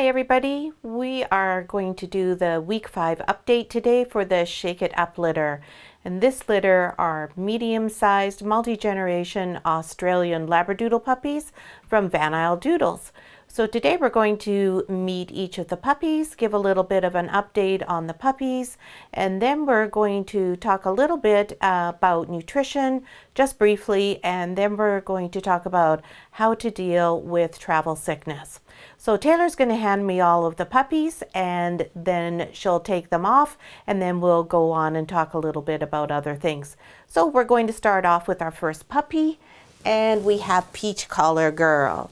Hi everybody, we are going to do the week 5 update today for the Shake It Up litter. And this litter are medium-sized multi-generation Australian Labradoodle puppies from Van Isle Doodles. So today we're going to meet each of the puppies, give a little bit of an update on the puppies, and then we're going to talk a little bit about nutrition, just briefly, and then we're going to talk about how to deal with travel sickness. So Taylor's going to hand me all of the puppies and then she'll take them off and then we'll go on and talk a little bit about other things. So we're going to start off with our first puppy, and we have Peach Collar Girl.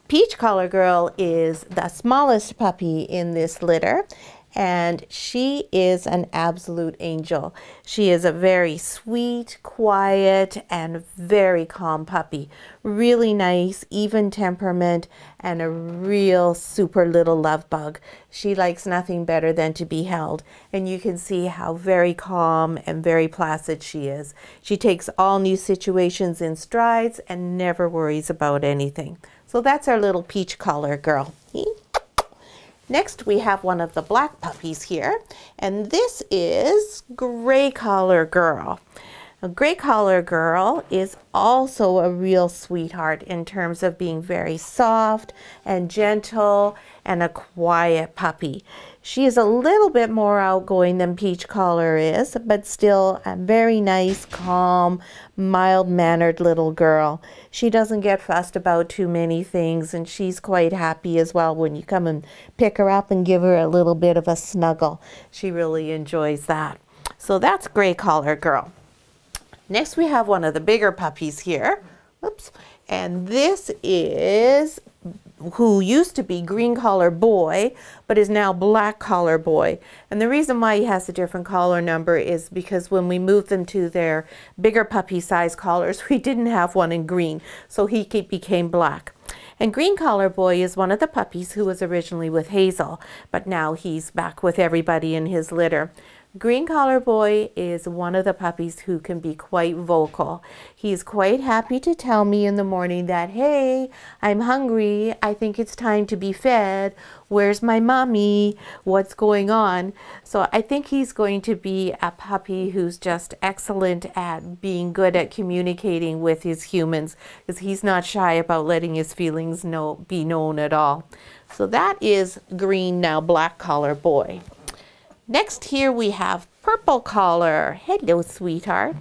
Peach Collar Girl is the smallest puppy in this litter, and she is an absolute angel. She is a very sweet, quiet, and very calm puppy. Really nice, even temperament, and a real super little love bug. She likes nothing better than to be held, and you can see how very calm and very placid she is. She takes all new situations in strides and never worries about anything. So that's our little Peach Collar Girl. Next, we have one of the black puppies here, and this is Gray Collar Girl. A Gray Collar Girl is also a real sweetheart in terms of being very soft and gentle and a quiet puppy. She is a little bit more outgoing than Peach Collar is, but still a very nice, calm, mild-mannered little girl. She doesn't get fussed about too many things, and she's quite happy as well when you come and pick her up and give her a little bit of a snuggle. She really enjoys that. So that's Gray Collar Girl. Next, we have one of the bigger puppies here. Oops. And this is who used to be Green Collar Boy, but is now Black Collar Boy. And the reason why he has a different collar number is because when we moved them to their bigger puppy size collars, we didn't have one in green, so he became black. And Green Collar Boy is one of the puppies who was originally with Hazel, but now he's back with everybody in his litter. Green Collar Boy is one of the puppies who can be quite vocal. He's quite happy to tell me in the morning that, hey, I'm hungry, I think it's time to be fed, where's my mommy, what's going on? So I think he's going to be a puppy who's just excellent at being good at communicating with his humans, because he's not shy about letting his feelings be known at all. So that is Green, now Black Collar Boy. Next here we have Purple Collar. Hello, sweetheart.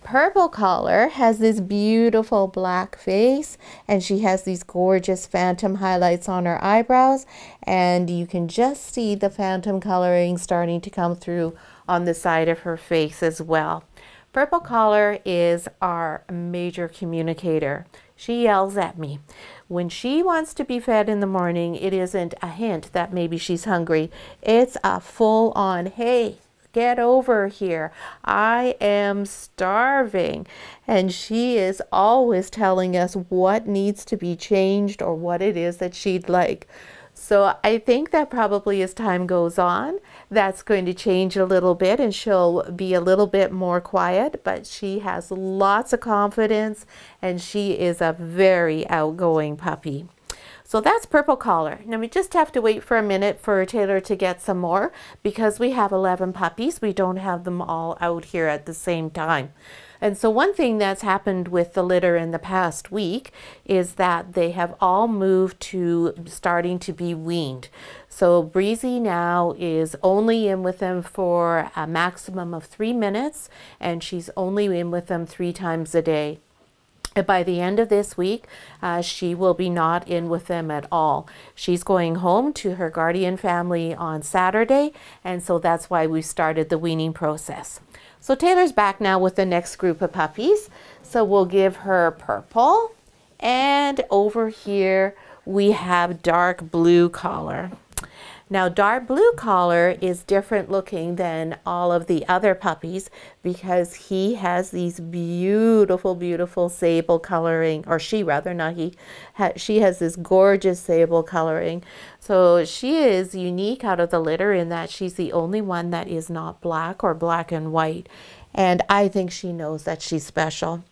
Purple Collar has this beautiful black face, and she has these gorgeous phantom highlights on her eyebrows, and you can just see the phantom coloring starting to come through on the side of her face as well. Purple Collar is our major communicator. She yells at me. When she wants to be fed in the morning, it isn't a hint that maybe she's hungry. It's a full-on, hey, get over here. I am starving. And she is always telling us what needs to be changed or what it is that she'd like. So I think that probably as time goes on, that's going to change a little bit and she'll be a little bit more quiet, but she has lots of confidence and she is a very outgoing puppy. So that's Purple Collar. Now we just have to wait for a minute for Taylor to get some more because we have 11 puppies. We don't have them all out here at the same time. And so one thing that's happened with the litter in the past week is that they have all moved to starting to be weaned. So Breezy now is only in with them for a maximum of 3 minutes, and she's only in with them 3 times a day. And by the end of this week, she will be not in with them at all. She's going home to her guardian family on Saturday, and so that's why we started the weaning process. So Taylor's back now with the next group of puppies. So we'll give her Purple, and over here we have Dark Blue Collar. Now Dark Blue Collar is different looking than all of the other puppies because he has these beautiful, beautiful sable coloring, or she rather, not he. She has this gorgeous sable coloring. So she is unique out of the litter in that she's the only one that is not black or black and white. And I think she knows that she's special.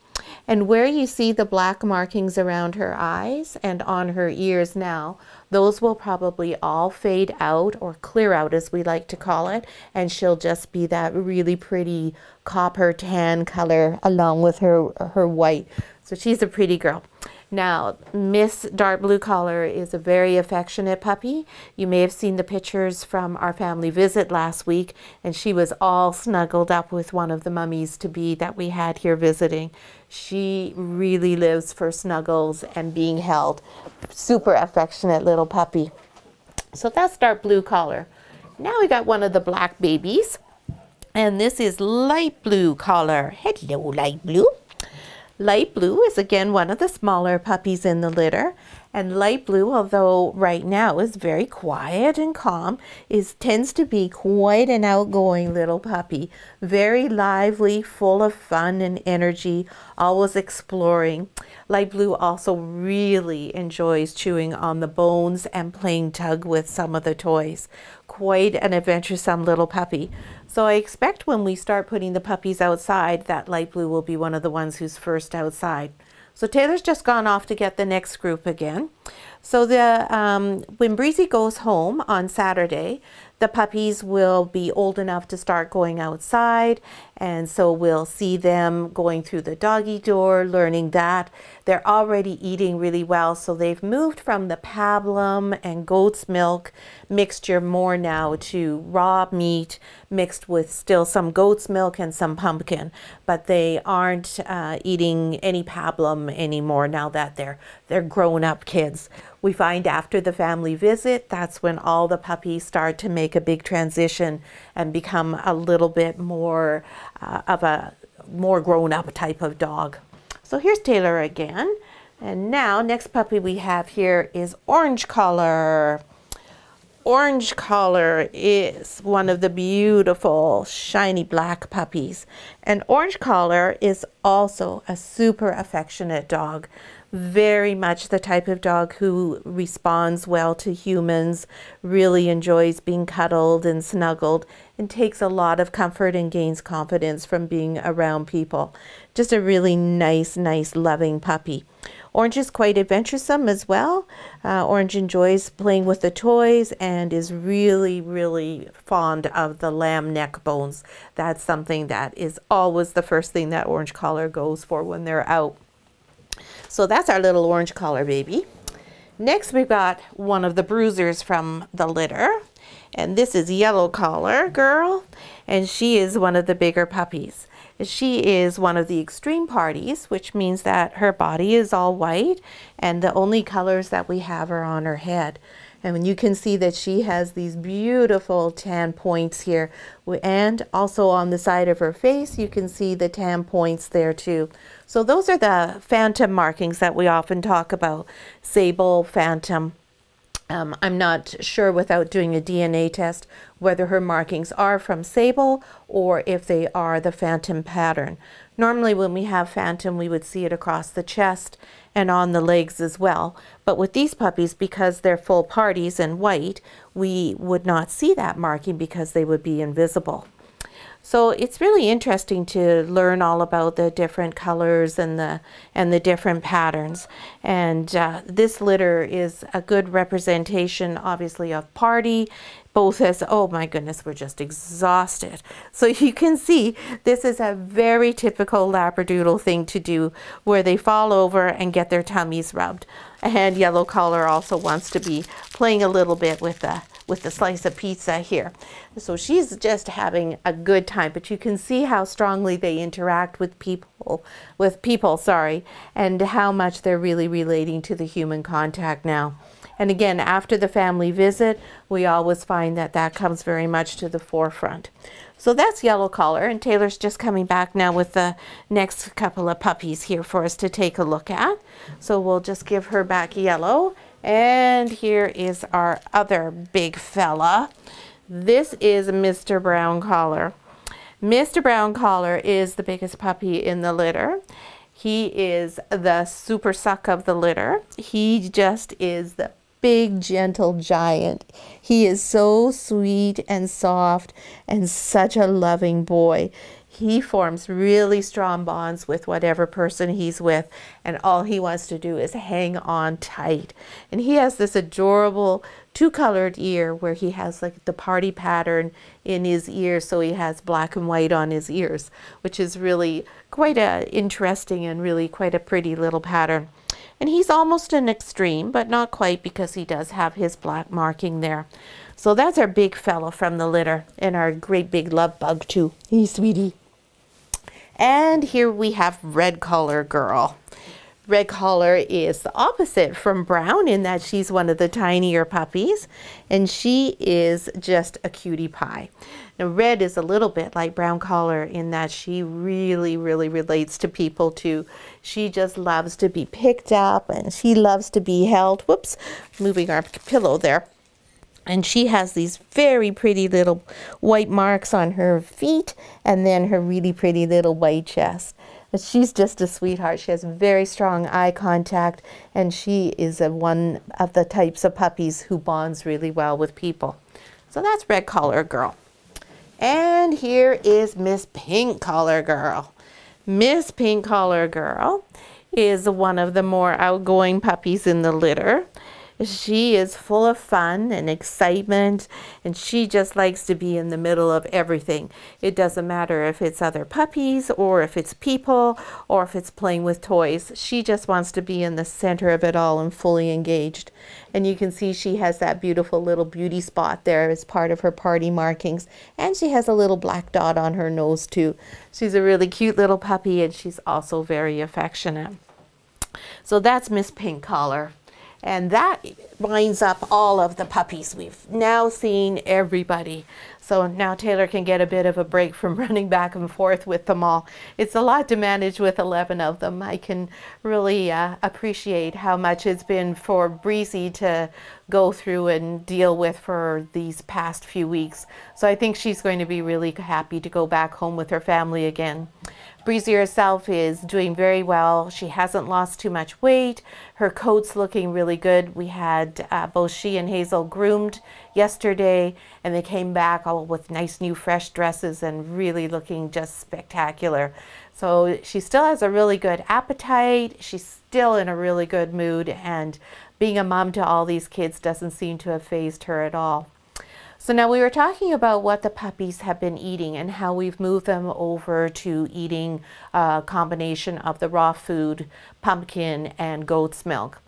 And where you see the black markings around her eyes and on her ears now, those will probably all fade out, or clear out as we like to call it, and she'll just be that really pretty copper tan color along with her white. So she's a pretty girl. Now, Miss Dark Blue Collar is a very affectionate puppy. You may have seen the pictures from our family visit last week, and she was all snuggled up with one of the mummies to be that we had here visiting. She really lives for snuggles and being held. Super affectionate little puppy. So that's Dark Blue Collar. Now we got one of the black babies, and this is Light Blue Collar. Hello, Light Blue. Light Blue is again one of the smaller puppies in the litter, and Light Blue, although right now is very quiet and calm, tends to be quite an outgoing little puppy. Very lively, full of fun and energy, always exploring. Light Blue also really enjoys chewing on the bones and playing tug with some of the toys. Quite an adventuresome little puppy. So I expect when we start putting the puppies outside, that Light Blue will be one of the ones who's first outside. So Taylor's just gone off to get the next group again. So when Breezy goes home on Saturday, the puppies will be old enough to start going outside, and so we'll see them going through the doggy door, learning that. They're already eating really well, so they've moved from the pablum and goat's milk mixture more now to raw meat mixed with still some goat's milk and some pumpkin, but they aren't eating any pablum anymore now that they're grown-up kids. We find after the family visit, that's when all the puppies start to make a big transition and become a little bit more of a more grown-up type of dog. So here's Taylor again. And now, next puppy we have here is Orange Collar. Orange Collar is one of the beautiful shiny black puppies. And Orange Collar is also a super affectionate dog. Very much the type of dog who responds well to humans, really enjoys being cuddled and snuggled, and takes a lot of comfort and gains confidence from being around people. Just a really nice, loving puppy. Orange is quite adventuresome as well. Orange enjoys playing with the toys and is really fond of the lamb neck bones. That's something that is always the first thing that Orange Collar goes for when they're out. So that's our little Orange Collar baby. Next we've got one of the bruisers from the litter, and this is Yellow Collar Girl, and she is one of the bigger puppies. She is one of the extreme parties, which means that her body is all white and the only colors that we have are on her head. And when you can see that she has these beautiful tan points here, and also on the side of her face you can see the tan points there too. So those are the phantom markings that we often talk about. Sable, phantom. I'm not sure without doing a DNA test whether her markings are from sable or if they are the phantom pattern. Normally when we have phantom we would see it across the chest and on the legs as well. But with these puppies, because they're full parties and white, we would not see that marking because they would be invisible. So it's really interesting to learn all about the different colors and the different patterns. And this litter is a good representation, obviously, of party, both as, oh my goodness, we're just exhausted. So you can see this is a very typical Labradoodle thing to do, where they fall over and get their tummies rubbed. And Yellow Collar also wants to be playing a little bit with the slice of pizza here. So she's just having a good time, but you can see how strongly they interact with people, and how much they're really relating to the human contact now. And again, after the family visit, we always find that that comes very much to the forefront. So that's Yellow Collar, and Taylor's just coming back now with the next couple of puppies here for us to take a look at. So we'll just give her back Yellow. And here is our other big fella. This is Mr. Brown Collar. Mr. Brown Collar is the biggest puppy in the litter. He is the super suck of the litter. He just is the big, gentle giant. He is so sweet and soft and such a loving boy. he forms really strong bonds with whatever person he's with, and all he wants to do is hang on tight. And he has this adorable two-colored ear where he has like the party pattern in his ears, so he has black and white on his ears, which is really quite interesting and really quite a pretty little pattern. And he's almost an extreme, but not quite, because he does have his black marking there. So that's our big fella from the litter, and our great big love bug too. He's sweetie. And here we have Red Collar Girl. Red Collar is the opposite from Brown in that she's one of the tinier puppies, and she is just a cutie pie. Now Red is a little bit like Brown Collar in that she really relates to people too. She just loves to be picked up, and she loves to be held. Whoops, moving our pillow there. And she has these very pretty little white marks on her feet, and then her really pretty little white chest. But she's just a sweetheart. She has very strong eye contact, and she is one of the types of puppies who bonds really well with people. So that's Red Collar Girl. And here is Miss Pink Collar Girl. Miss Pink Collar Girl is one of the more outgoing puppies in the litter. She is full of fun and excitement, and she just likes to be in the middle of everything. It doesn't matter if it's other puppies, or if it's people, or if it's playing with toys. She just wants to be in the center of it all and fully engaged. And you can see she has that beautiful little beauty spot there as part of her party markings. And she has a little black dot on her nose too. She's a really cute little puppy, and she's also very affectionate. So that's Miss Pink Collar. And that winds up all of the puppies. We've now seen everybody. So now Taylor can get a bit of a break from running back and forth with them all. It's a lot to manage with 11 of them. I can really appreciate how much it's been for Breezy to go through and deal with for these past few weeks. So I think she's going to be really happy to go back home with her family again. Breezy herself is doing very well. She hasn't lost too much weight. Her coat's looking really good. We had both she and Hazel groomed yesterday, and they came back all with nice new fresh dresses and really looking just spectacular. So she still has a really good appetite. She's still in a really good mood, and being a mom to all these kids doesn't seem to have fazed her at all. So now we were talking about what the puppies have been eating and how we've moved them over to eating a combination of the raw food, pumpkin, and goat's milk.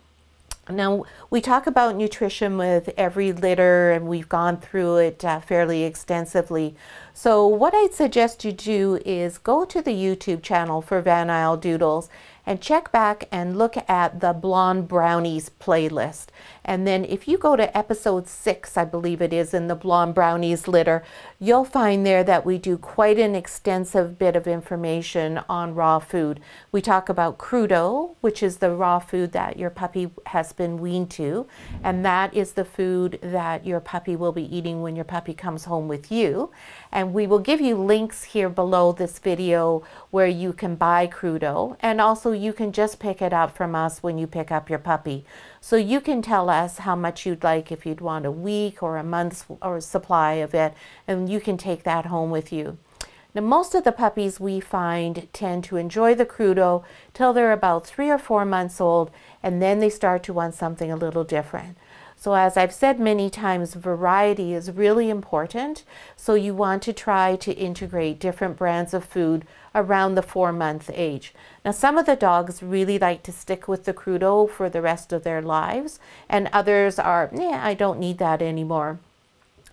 Now, we talk about nutrition with every litter, and we've gone through it fairly extensively. So what I'd suggest you do is go to the YouTube channel for Van Isle Doodles and check back and look at the Blonde Brownies playlist. And then if you go to episode 6, I believe it is, in the Blonde Brownies litter, you'll find there that we do quite an extensive bit of information on raw food. We talk about CRUDO, which is the raw food that your puppy has been weaned to, and that is the food that your puppy will be eating when your puppy comes home with you. And we will give you links here below this video where you can buy CRUDO, and also you can just pick it up from us when you pick up your puppy. So you can tell us how much you'd like, if you'd want a week or a month's or supply of it, and you can take that home with you. Now, most of the puppies we find tend to enjoy the CRUDO till they're about 3 or 4 months old, and then they start to want something a little different. So as I've said many times, variety is really important. So you want to try to integrate different brands of food around the 4-month age. Now, some of the dogs really like to stick with the CRUDO for the rest of their lives, and others are, I don't need that anymore.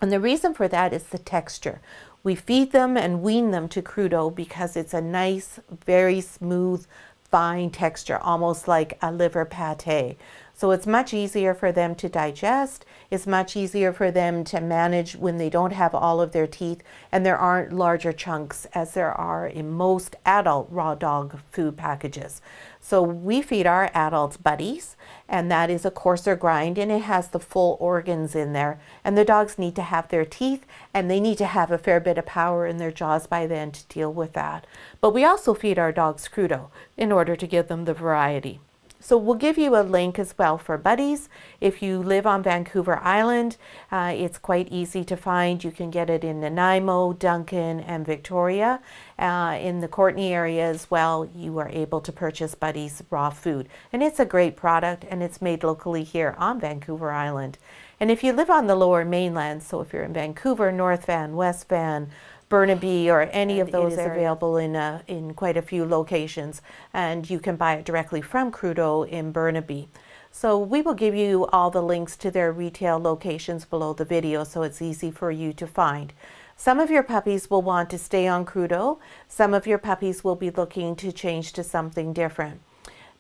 And the reason for that is the texture. We feed them and wean them to CRUDO because it's a nice, very smooth, fine texture, almost like a liver pate. So it's much easier for them to digest. It's much easier for them to manage when they don't have all of their teeth and there aren't larger chunks as there are in most adult raw dog food packages. So we feed our adults buddies, and that is a coarser grind, and it has the full organs in there. And the dogs need to have their teeth, and they need to have a fair bit of power in their jaws by then to deal with that. But we also feed our dogs CRUDO in order to give them the variety. So we'll give you a link as well for Buddies. If you live on Vancouver Island, it's quite easy to find. You can get it in Nanaimo, Duncan, and Victoria. In the Courtenay area as well, you are able to purchase Buddies raw food. And it's a great product, and it's made locally here on Vancouver Island. And if you live on the Lower Mainland, so if you're in Vancouver, North Van, West Van, Burnaby, or any of those, available in quite a few locations, and you can buy it directly from CRUDO in Burnaby. So we will give you all the links to their retail locations below the video, so it's easy for you to find. Some of your puppies will want to stay on CRUDO. Some of your puppies will be looking to change to something different.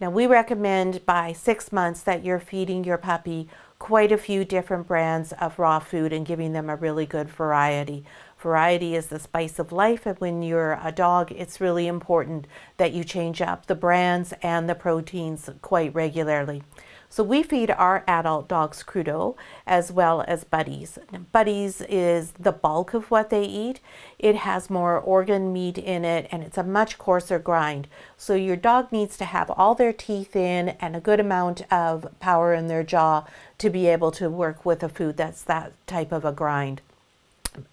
Now, we recommend by 6 months that you're feeding your puppy quite a few different brands of raw food and giving them a really good variety. Variety is the spice of life, and when you're a dog, it's really important that you change up the brands and the proteins quite regularly. So we feed our adult dogs CRUDO as well as Buddies. Buddies is the bulk of what they eat. It has more organ meat in it, and it's a much coarser grind. So your dog needs to have all their teeth in and a good amount of power in their jaw to be able to work with a food that's that type of a grind.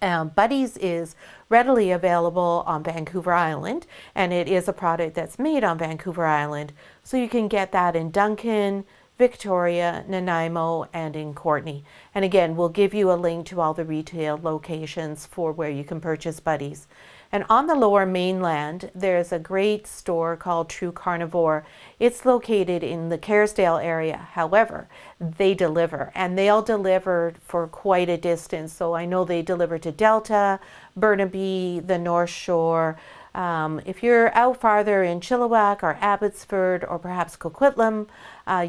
Buddies is readily available on Vancouver Island, and it is a product that's made on Vancouver Island. So you can get that in Duncan, Victoria, Nanaimo, and in Courtenay. And again, we'll give you a link to all the retail locations for where you can purchase Buddies. And on the Lower Mainland, there's a great store called True Carnivore. It's located in the Kerrisdale area. However, they deliver, and they'll deliver for quite a distance. So I know they deliver to Delta, Burnaby, the North Shore. If you're out farther in Chilliwack or Abbotsford or perhaps Coquitlam,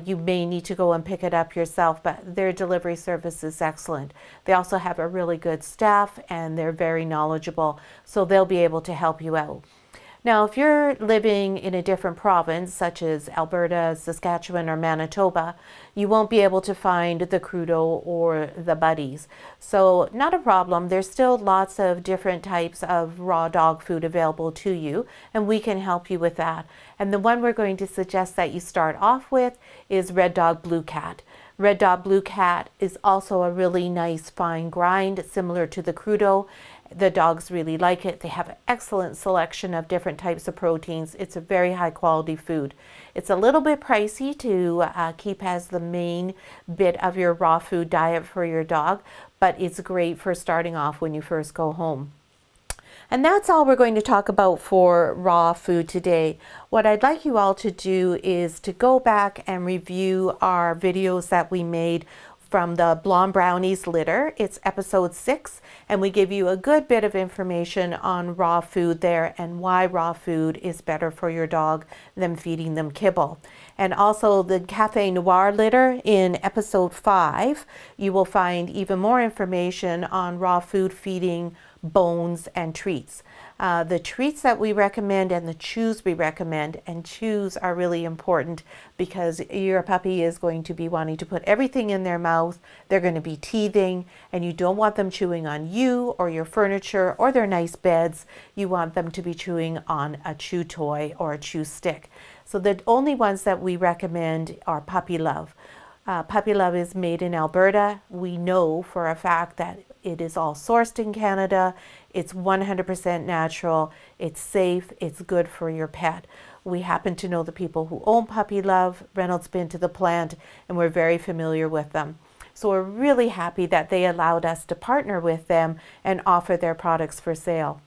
you may need to go and pick it up yourself, but their delivery service is excellent. They also have a really good staff, and they're very knowledgeable, so they'll be able to help you out. Now, if you're living in a different province, such as Alberta, Saskatchewan, or Manitoba, you won't be able to find the CRUDO or the Buddies. So not a problem. There's still lots of different types of raw dog food available to you, and we can help you with that. And the one we're going to suggest that you start off with is Red Dog Blue Cat. Red Dog Blue Cat is also a really nice fine grind, similar to the CRUDO. The dogs really like it. They have an excellent selection of different types of proteins. It's a very high quality food. It's a little bit pricey to keep as the main bit of your raw food diet for your dog, but it's great for starting off when you first go home. And that's all we're going to talk about for raw food today. What I'd like you all to do is to go back and review our videos that we made from the Blonde Brownies litter. It's episode 6, and we give you a good bit of information on raw food there and why raw food is better for your dog than feeding them kibble. And also the Café Noir litter in episode 5, you will find even more information on raw food feeding, bones, and treats. The treats that we recommend and the chews we recommend, and chews are really important because your puppy is going to be wanting to put everything in their mouth. They're going to be teething, and you don't want them chewing on you or your furniture or their nice beds. You want them to be chewing on a chew toy or a chew stick. So the only ones that we recommend are Puppy Love. Puppy Love is made in Alberta. We know for a fact that it is all sourced in Canada. It's 100% natural. It's safe. It's good for your pet. We happen to know the people who own Puppy Love. Reynolds been to the plant, and we're very familiar with them. So we're really happy that they allowed us to partner with them and offer their products for sale.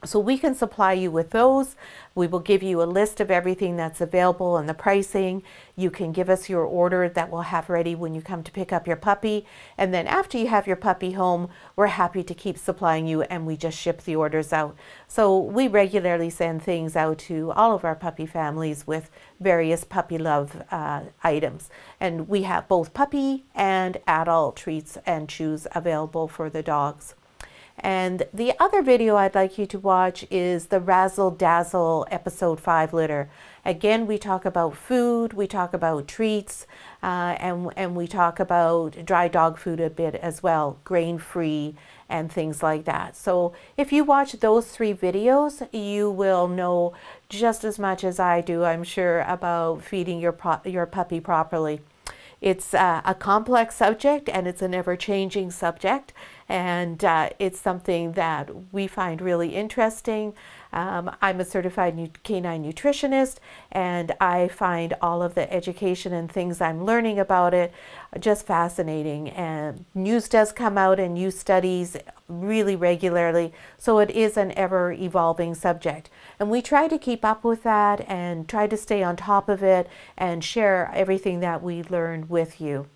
So we can supply you with those. We will give you a list of everything that's available and the pricing. You can give us your order that we'll have ready when you come to pick up your puppy. And then after you have your puppy home, we're happy to keep supplying you, and we just ship the orders out. So we regularly send things out to all of our puppy families with various Puppy Love items. And we have both puppy and adult treats and chews available for the dogs. And the other video I'd like you to watch is the Razzle Dazzle episode 5 litter. Again, we talk about food, we talk about treats, and we talk about dry dog food a bit as well, grain-free and things like that. So if you watch those 3 videos, you will know just as much as I do, I'm sure, about feeding your puppy properly. It's a complex subject, and it's an ever-changing subject, and it's something that we find really interesting. I'm a certified canine nutritionist, and I find all of the education and things I'm learning about it just fascinating. And news does come out and new studies really regularly, so it is an ever-evolving subject. And we try to keep up with that and try to stay on top of it and share everything that we learn with you.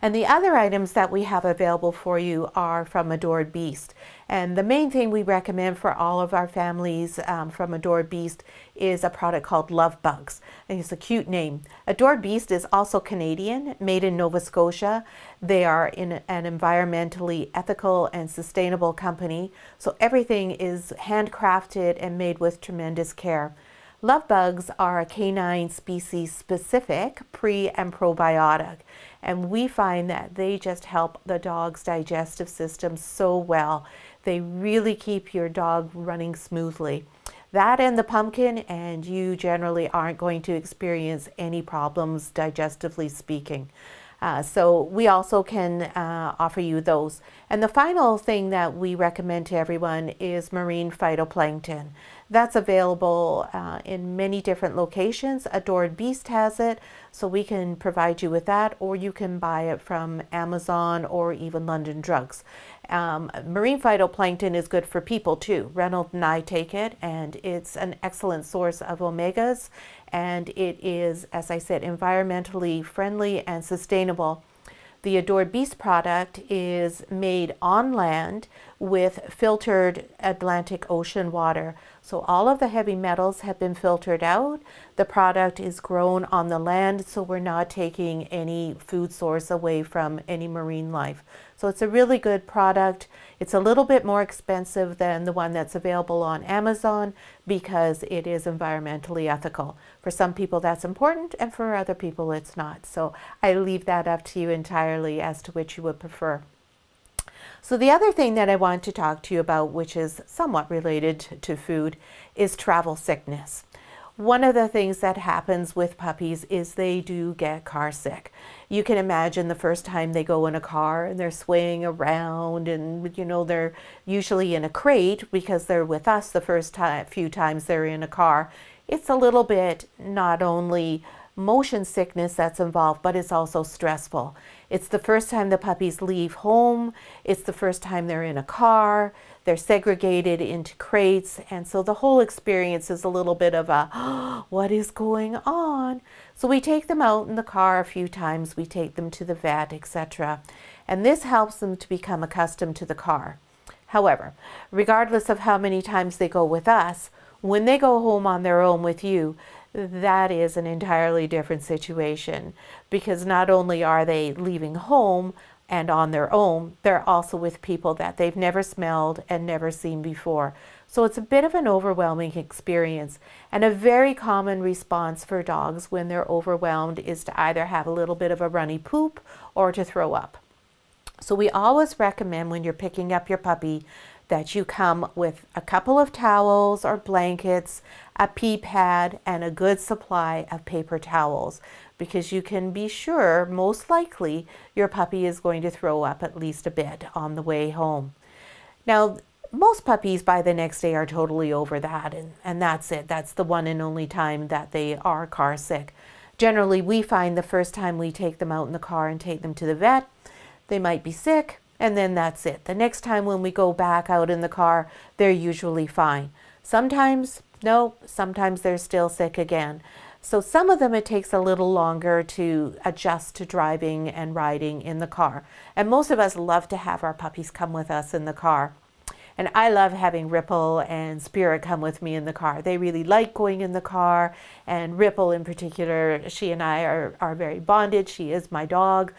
And the other items that we have available for you are from Adored Beast. And the main thing we recommend for all of our families from Adored Beast is a product called Love Bugs. And it's a cute name. Adored Beast is also Canadian, made in Nova Scotia. They are in an environmentally ethical and sustainable company. So everything is handcrafted and made with tremendous care. Love Bugs are a canine species specific pre and probiotic, and we find that they just help the dog's digestive system so well. They really keep your dog running smoothly. That and the pumpkin, and you generally aren't going to experience any problems digestively speaking. So we also can offer you those. And the final thing that we recommend to everyone is marine phytoplankton. That's available in many different locations. Adored Beast has it, so we can provide you with that, or you can buy it from Amazon or even London Drugs. Marine phytoplankton is good for people too. Reynolds and I take it, and it's an excellent source of omegas, and it is, as I said, environmentally friendly and sustainable. The Adored Beast product is made on land with filtered Atlantic Ocean water. So all of the heavy metals have been filtered out. The product is grown on the land, so we're not taking any food source away from any marine life. So it's a really good product. It's a little bit more expensive than the one that's available on Amazon because it is environmentally ethical. For some people that's important, and for other people it's not. So I leave that up to you entirely as to which you would prefer. So the other thing that I want to talk to you about, which is somewhat related to food, is travel sickness. One of the things that happens with puppies is they do get car sick. You can imagine the first time they go in a car and they're swaying around, and you know, they're usually in a crate because they're with us the first few times they're in a car. It's a little bit not only motion sickness that's involved, but it's also stressful. It's the first time the puppies leave home. It's the first time they're in a car. They're segregated into crates, and so the whole experience is a little bit of a, oh, what is going on? So we take them out in the car a few times. We take them to the vet, etc. And this helps them to become accustomed to the car. However, regardless of how many times they go with us, when they go home on their own with you, that is an entirely different situation, because not only are they leaving home and on their own, they're also with people that they've never smelled and never seen before. So it's a bit of an overwhelming experience, and a very common response for dogs when they're overwhelmed is to either have a little bit of a runny poop or to throw up. So we always recommend when you're picking up your puppy that you come with a couple of towels or blankets, a pee pad, and a good supply of paper towels, because you can be sure, most likely, your puppy is going to throw up at least a bit on the way home. Now, most puppies by the next day are totally over that, and that's it. That's the one and only time that they are car sick. Generally, we find the first time we take them out in the car and take them to the vet, they might be sick, and then that's it. The next time when we go back out in the car, they're usually fine. Sometimes, no, sometimes they're still sick again. So some of them it takes a little longer to adjust to driving and riding in the car. And most of us love to have our puppies come with us in the car. And I love having Ripple and Spirit come with me in the car. They really like going in the car, and Ripple in particular, she and I are very bonded. She is my dog.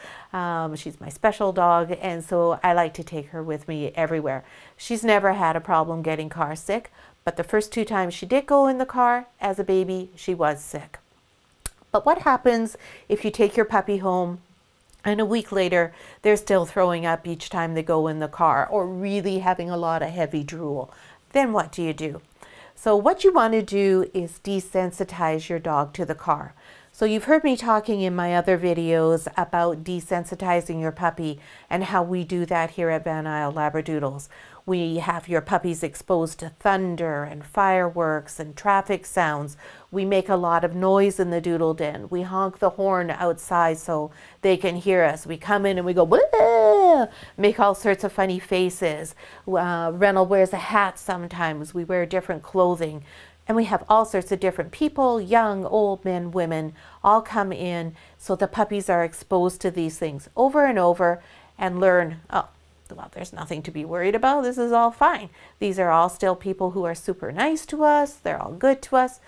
She's my special dog, and so I like to take her with me everywhere. She's never had a problem getting car sick, but the first 2 times she did go in the car as a baby, she was sick. But what happens if you take your puppy home and a week later they're still throwing up each time they go in the car, or really having a lot of heavy drool? Then what do you do? So what you want to do is desensitize your dog to the car. So you've heard me talking in my other videos about desensitizing your puppy and how we do that here at Van Isle Labradoodles. We have your puppies exposed to thunder and fireworks and traffic sounds. We make a lot of noise in the doodle den. We honk the horn outside so they can hear us. We come in and we go, "Blah!" Make all sorts of funny faces. Rennell wears a hat sometimes. We wear different clothing. And we have all sorts of different people, young, old, men, women, all come in, so the puppies are exposed to these things over and over and learn, oh, well, there's nothing to be worried about. This is all fine. These are all still people who are super nice to us. They're all good to us.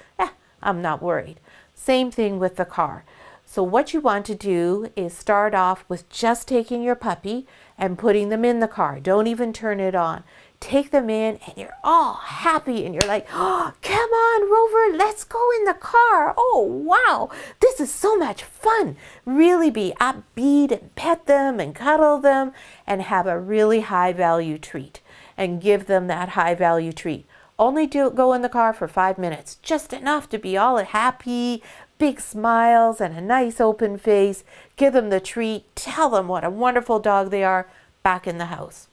I'm not worried. Same thing with the car. So what you want to do is start off with just taking your puppy and putting them in the car. Don't even turn it on. Take them in and you're all happy and you're like, "Oh, come on, Rover, let's go in the car. Oh, wow, this is so much fun." Really be upbeat and pet them and cuddle them and have a really high value treat and give them that high value treat. Only go in the car for 5 minutes, just enough to be all happy, big smiles and a nice open face. Give them the treat, tell them what a wonderful dog they are, back in the house.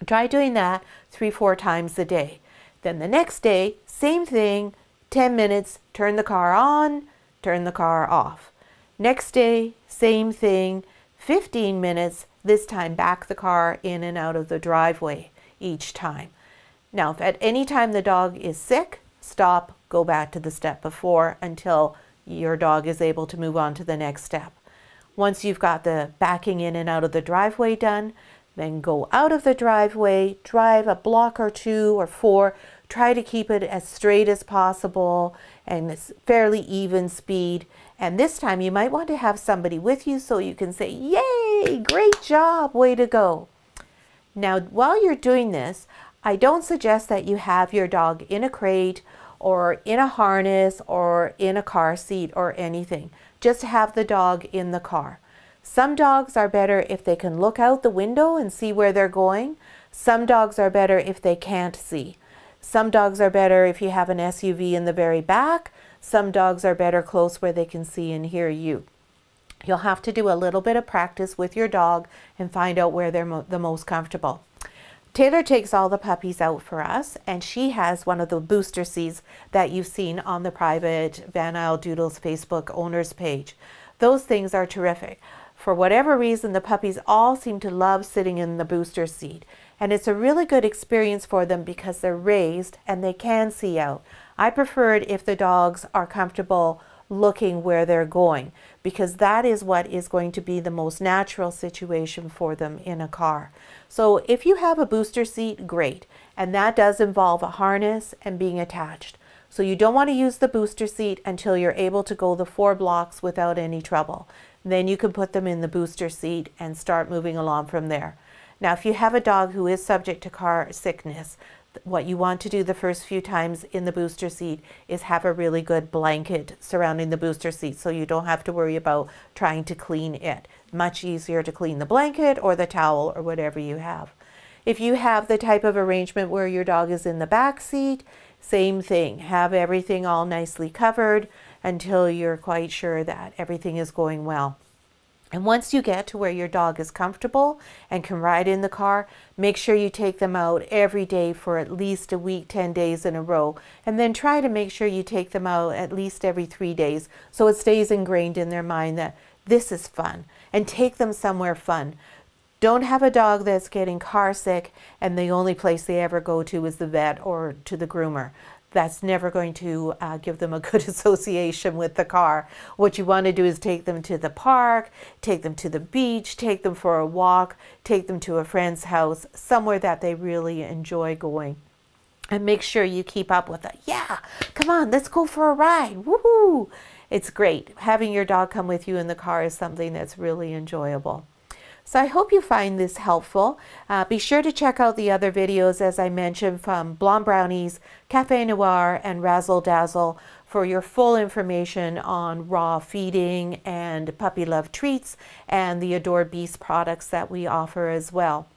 Try doing that 3-4 times a day. Then the next day, same thing, 10 minutes, turn the car on, turn the car off. Next day, same thing, 15 minutes, this time back the car in and out of the driveway each time. Now, if at any time the dog is sick, stop, go back to the step before until your dog is able to move on to the next step. Once you've got the backing in and out of the driveway done, then go out of the driveway, drive a block or 2 or 4, try to keep it as straight as possible and it's fairly even speed. And this time you might want to have somebody with you so you can say, "Yay, great job, way to go." Now, while you're doing this, I don't suggest that you have your dog in a crate or in a harness or in a car seat or anything. Just have the dog in the car. Some dogs are better if they can look out the window and see where they're going. Some dogs are better if they can't see. Some dogs are better if you have an SUV in the very back. Some dogs are better close where they can see and hear you. You'll have to do a little bit of practice with your dog and find out where they're the most comfortable. Taylor takes all the puppies out for us, and she has one of the booster seats that you've seen on the private Van Isle Doodles Facebook owners page. Those things are terrific. For whatever reason, the puppies all seem to love sitting in the booster seat. And it's a really good experience for them because they're raised and they can see out. I prefer it if the dogs are comfortable looking where they're going, because that is what is going to be the most natural situation for them in a car. So if you have a booster seat, great. And that does involve a harness and being attached. So you don't want to use the booster seat until you're able to go the 4 blocks without any trouble. Then you can put them in the booster seat and start moving along from there. Now, if you have a dog who is subject to car sickness, what you want to do the first few times in the booster seat is have a really good blanket surrounding the booster seat so you don't have to worry about trying to clean it. Much easier to clean the blanket or the towel or whatever you have. If you have the type of arrangement where your dog is in the back seat, same thing. Have everything all nicely covered until you're quite sure that everything is going well. And once you get to where your dog is comfortable and can ride in the car, make sure you take them out every day for at least a week, 10 days in a row. And then try to make sure you take them out at least every 3 days so it stays ingrained in their mind that this is fun. And take them somewhere fun. Don't have a dog that's getting car sick and the only place they ever go to is the vet or to the groomer. that's never going to give them a good association with the car. What you want to do is take them to the park, take them to the beach, take them for a walk, take them to a friend's house, somewhere that they really enjoy going. And make sure you keep up with it. Yeah, come on, let's go for a ride. Woohoo! It's great. Having your dog come with you in the car is something that's really enjoyable. So I hope you find this helpful. Be sure to check out the other videos, as I mentioned, from Blonde Brownies, Café Noir, and Razzle Dazzle for your full information on raw feeding and puppy love treats and the Adore Beast products that we offer as well.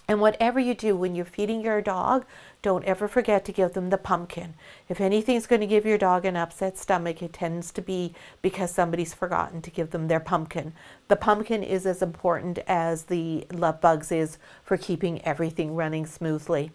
And whatever you do when you're feeding your dog, don't ever forget to give them the pumpkin. If anything's going to give your dog an upset stomach, it tends to be because somebody's forgotten to give them their pumpkin. The pumpkin is as important as the love bugs is for keeping everything running smoothly.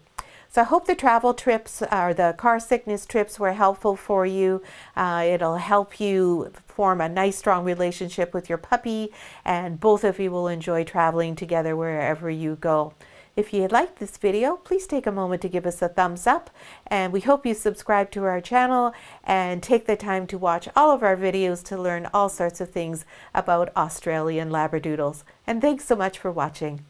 So I hope the travel trips or the car sickness trips were helpful for you. It'll help you form a nice, strong relationship with your puppy, and both of you will enjoy traveling together wherever you go. If you liked this video, please take a moment to give us a thumbs up, and we hope you subscribe to our channel and take the time to watch all of our videos to learn all sorts of things about Australian Labradoodles. And thanks so much for watching.